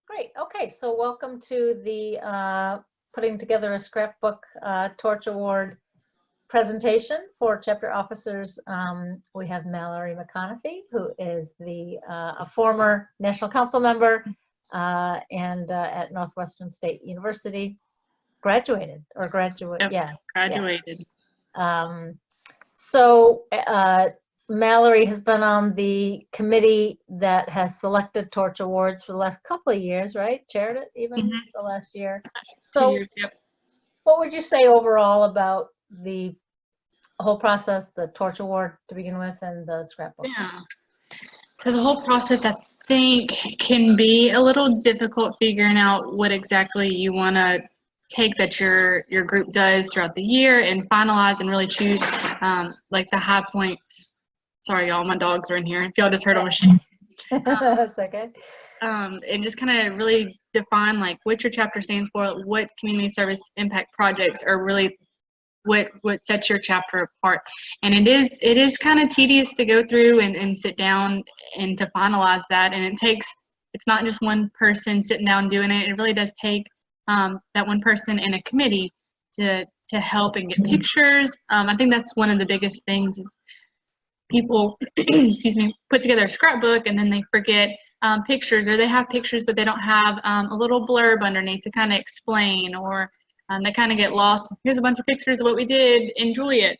Great. Okay, so welcome to the putting together a scrapbook torch award presentation for chapter officers. We have Mallory McConaughey, who is a former National Council member and at Northwestern State University, graduated. Yep, Yeah. graduated. Yeah. So Mallory has been on the committee that has selected torch awards for the last couple of years, right? Chaired it even the last year. Last 2 years, yep. What would you say overall about the whole process, the torch award to begin with, and the scrapbook? Yeah. So the whole process, I think, can be a little difficult figuring out what exactly you want to take that your group does throughout the year and finalize and really choose like the high points. Sorry, y'all, my dogs are in here. If y'all just heard them shake. That's okay. And just kind of really define like what your chapter stands for, what community service impact projects are really what sets your chapter apart. And it is kind of tedious to go through and sit down and to finalize that. And it's not just one person sitting down doing it. It really does take that one person in a committee to help and get pictures. I think that's one of the biggest things is people, excuse me, put together a scrapbook and then they forget pictures, or they have pictures but they don't have a little blurb underneath to kind of explain, or they kind of get lost. Here's a bunch of pictures of what we did, enjoy it.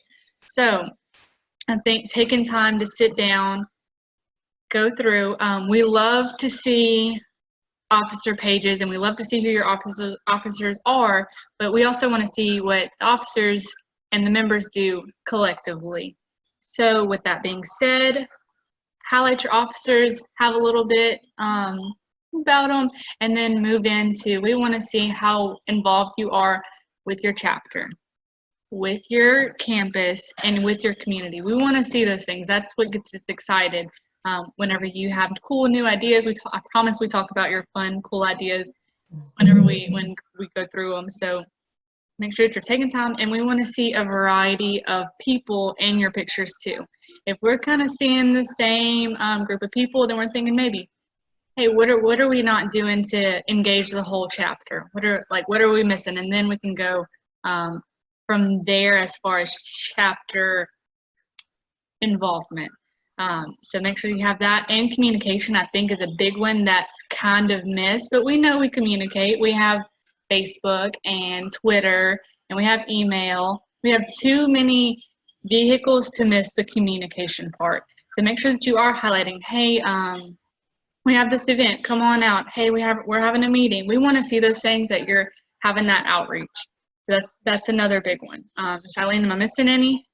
So I think taking time to sit down, go through, we love to see officer pages and we love to see who your officers are, but we also want to see what the officers and the members do collectively. So with that being said, highlight your officers, have a little bit about them, and then move into, we want to see how involved you are with your chapter, with your campus, and with your community. We want to see those things. That's what gets us excited. Whenever you have cool new ideas, I promise we talk about your fun, cool ideas when we go through them. So make sure that you're taking time, and we want to see a variety of people in your pictures too. If we're kind of seeing the same group of people, then we're thinking maybe, hey, what are we not doing to engage the whole chapter? What are we missing? And then we can go from there as far as chapter involvement. So make sure you have that, and communication, I think, is a big one that's kind of missed, but we know we communicate. We have Facebook and Twitter, and we have email. We have too many vehicles to miss the communication part. So make sure that you are highlighting, hey, we have this event, come on out. Hey, we're having a meeting. We want to see those things that you're having that outreach. That's another big one. Eileen, am I missing any?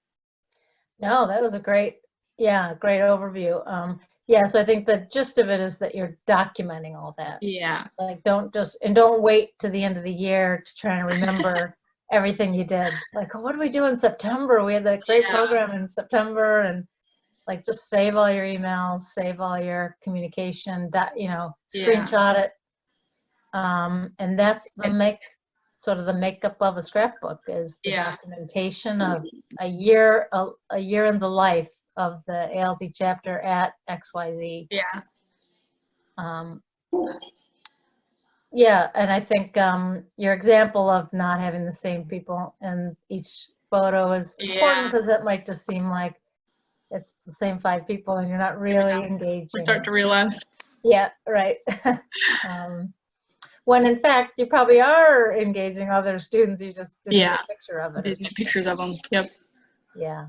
No, that was a great overview. Yeah, so I think the gist of it is that you're documenting all that. Yeah. Like don't wait to the end of the year to try and remember everything you did. Like, oh, what did we do in September? We had that great program in September, and like just save all your emails, save all your communication, screenshot it. And that's the makeup of a scrapbook is the documentation of a year in the life of the ALD chapter at XYZ. Yeah, and I think your example of not having the same people in each photo is important, because it might just seem like it's the same 5 people and you're not really engaging. We start to realize. Yeah, right. When in fact you probably are engaging other students, you just didn't take a picture of it. Didn't take pictures of them. Yep. Yeah.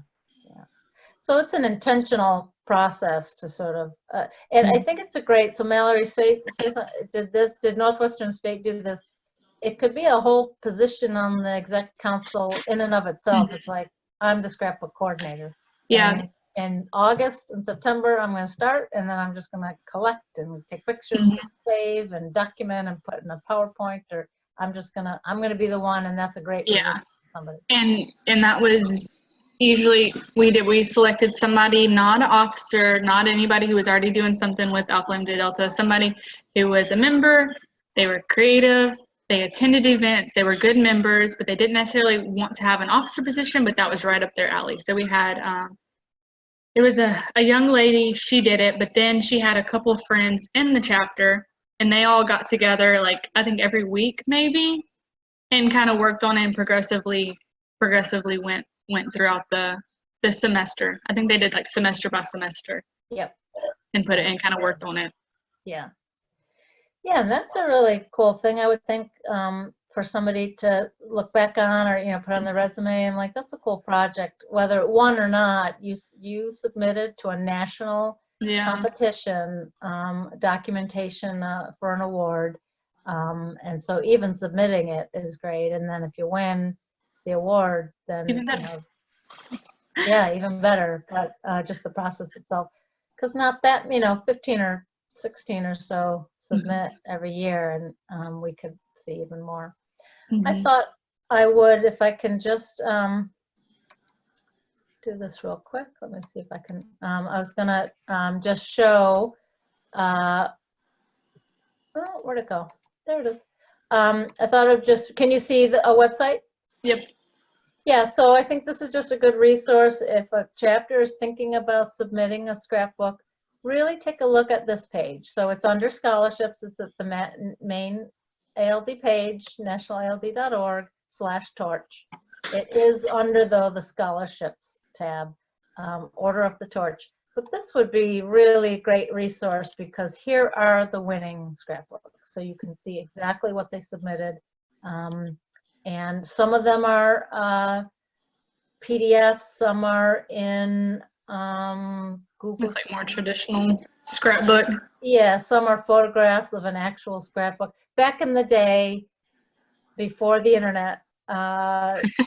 So it's an intentional process to sort of, and I think it's a great, so Mallory, did Northwestern State do this? It could be a whole position on the exec council in and of itself. It's like, I'm the scrapbook coordinator. Yeah. In August and September, I'm going to start, and then I'm just going to collect and take pictures and save and document and put in a PowerPoint, or I'm going to be the one, and that's a great position for somebody. And that was usually we selected somebody, not an officer, not anybody who was already doing something with Alpha Lambda Delta, somebody who was a member, they were creative, they attended events, they were good members, but they didn't necessarily want to have an officer position, but that was right up their alley. So we had, it was a young lady, she did it, but then she had a couple of friends in the chapter and they all got together, like, I think every week maybe, and kind of worked on it and progressively went throughout the semester. I think they did like semester by semester. Yep. And put it and kind of worked on it. Yeah. Yeah, and that's a really cool thing, I would think, for somebody to look back on, or, put on their resume, and like, that's a cool project. Whether it won or not, you submitted to a national competition, documentation for an award. And so even submitting it is great. And then if you win the award, then, even better. Yeah, even better. But just the process itself, because not that, 15 or 16 or so submit every year, and we could see even more. I thought I would, if I can just do this real quick. Let me see if I can. I was gonna just show. Oh, where'd it go? There it is. I thought of just. Can you see a website? Yep. Yeah, so I think this is just a good resource if a chapter is thinking about submitting a scrapbook. Really take a look at this page. So it's under scholarships. It's at the main ALD page, nationalald.org/torch. It is under the scholarships tab, Order of the Torch. But this would be really a great resource, because here are the winning scrapbooks. So you can see exactly what they submitted. And some of them are PDFs, some are in Google. It's like more traditional scrapbook. Yeah, some are photographs of an actual scrapbook. Back in the day, before the internet,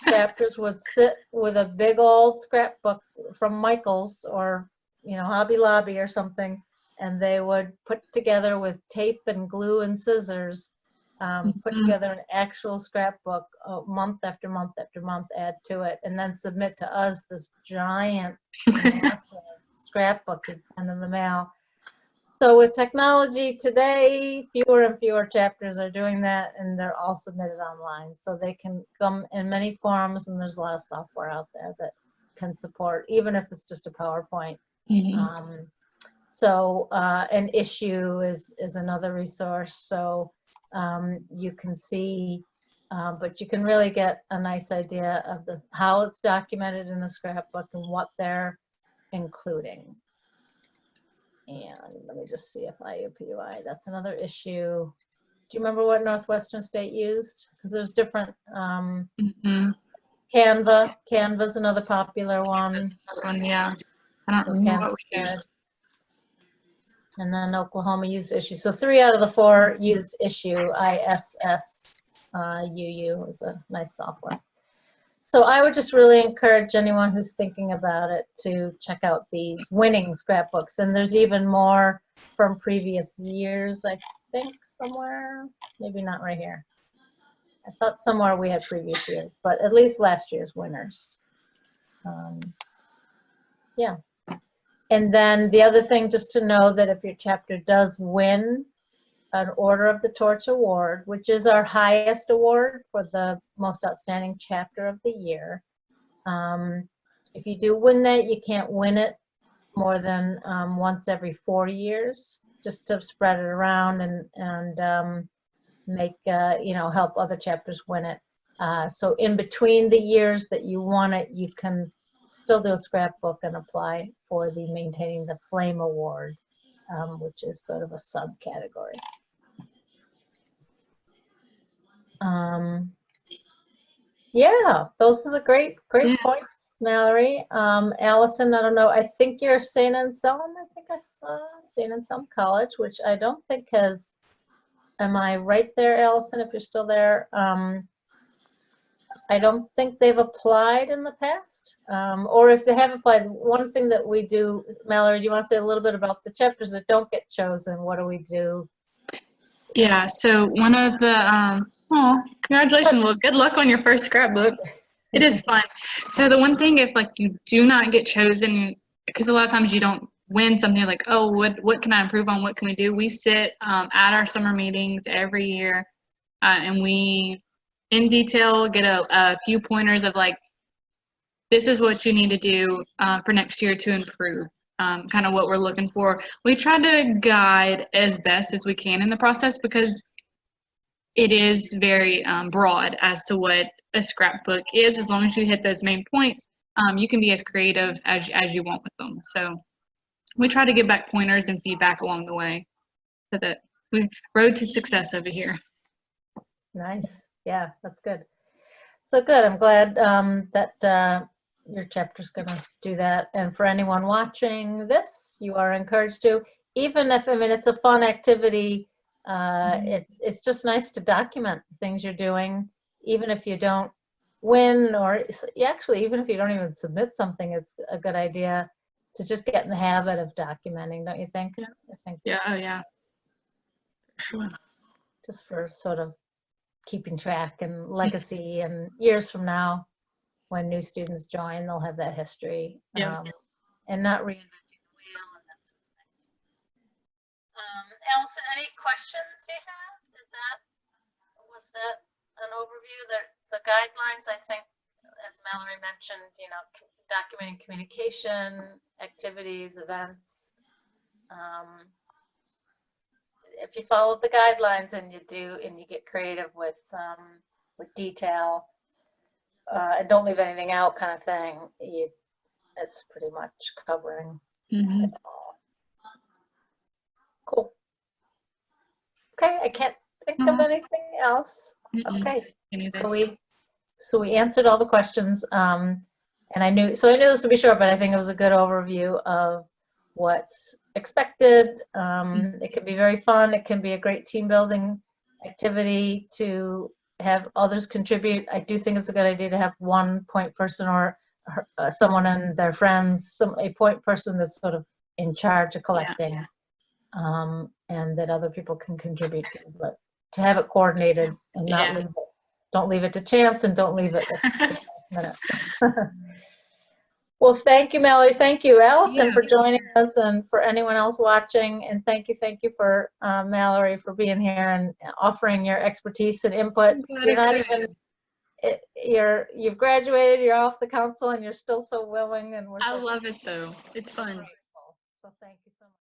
chapters would sit with a big old scrapbook from Michael's or Hobby Lobby or something, and they would put together with tape and glue and scissors, put together an actual scrapbook, month after month after month, add to it, and then submit to us this giant, massive scrapbook you'd send in the mail. So with technology today, fewer and fewer chapters are doing that, and they're all submitted online. So they can come in many forms, and there's a lot of software out there that can support, even if it's just a PowerPoint. So an issue is another resource. So you can see, but you can really get a nice idea of how it's documented in the scrapbook and what they're including. And let me just see if IUPUI, that's another issue. Do you remember what Northwestern State used? Because there's different, Canva's another popular one. Yeah, I don't know what we used. And then Oklahoma used issue. So 3 out of the 4 used issue, ISSUU is a nice software. So I would just really encourage anyone who's thinking about it to check out these winning scrapbooks. And there's even more from previous years, I think, somewhere. Maybe not right here. I thought somewhere we had previous years, but at least last year's winners. Yeah. And then the other thing, just to know that if your chapter does win an Order of the Torch award, which is our highest award for the most outstanding chapter of the year. If you do win that, you can't win it more than once every 4 years, just to spread it around and make, help other chapters win it. So in between the years that you won it, you can still do a scrapbook and apply for the Maintaining the Flame Award, which is sort of a subcategory. Yeah, those are the great points, Mallory. Allison, I don't know, I think you're St. Anselm. I think I saw St. Anselm College, which I don't think has, am I right there, Allison, if you're still there? I don't think they've applied in the past, or if they have applied, one thing that we do, Mallory, do you want to say a little bit about the chapters that don't get chosen? What do we do? Yeah, so one of the, congratulations, well, good luck on your first scrapbook. It is fun. So the one thing, if like you do not get chosen, because a lot of times you don't win something, like, oh, what can I improve on? What can we do? We sit at our summer meetings every year, and we, in detail, get a few pointers of like, this is what you need to do for next year to improve. kind of what we're looking for. We try to guide as best as we can in the process because it is very broad as to what a scrapbook is. As long as you hit those main points, you can be as creative as you want with them. So we try to give back pointers and feedback along the way so that we road to success over here. Nice. Yeah, that's good. So good. I'm glad that your chapter's going to do that. And for anyone watching this, you are encouraged to, even if, I mean, it's a fun activity. It's just nice to document the things you're doing, even if you don't win, or actually, even if you don't even submit something, it's a good idea to just get in the habit of documenting, don't you think? Yeah. I think. Yeah. Oh, yeah. Sure. Just for sort of keeping track and legacy, and years from now, when new students join, they'll have that history. Yeah. And not reinventing the wheel and that sort of thing. Allison, any questions you have? Was that an overview? The guidelines, I think, as Mallory mentioned, documenting communication, activities, events. If you follow the guidelines and you get creative with detail, and don't leave anything out, kind of thing, that's pretty much covering it all. Cool. Okay, I can't think of anything else. Okay, so we answered all the questions, and I knew this would be short, but I think it was a good overview of what's expected. It can be very fun. It can be a great team building activity to have others contribute. I do think it's a good idea to have one point person or someone and their friends, a point person that's sort of in charge of collecting, and that other people can contribute to, but to have it coordinated and not don't leave it to chance, and don't leave it at the minute. Well, thank you, Mallory. Thank you, Allison, for joining us, and for anyone else watching. And thank you for Mallory for being here and offering your expertise and input. You're not even, you've graduated, you're off the council, and you're still so willing. And I love it though. It's fun. Grateful. So thank you.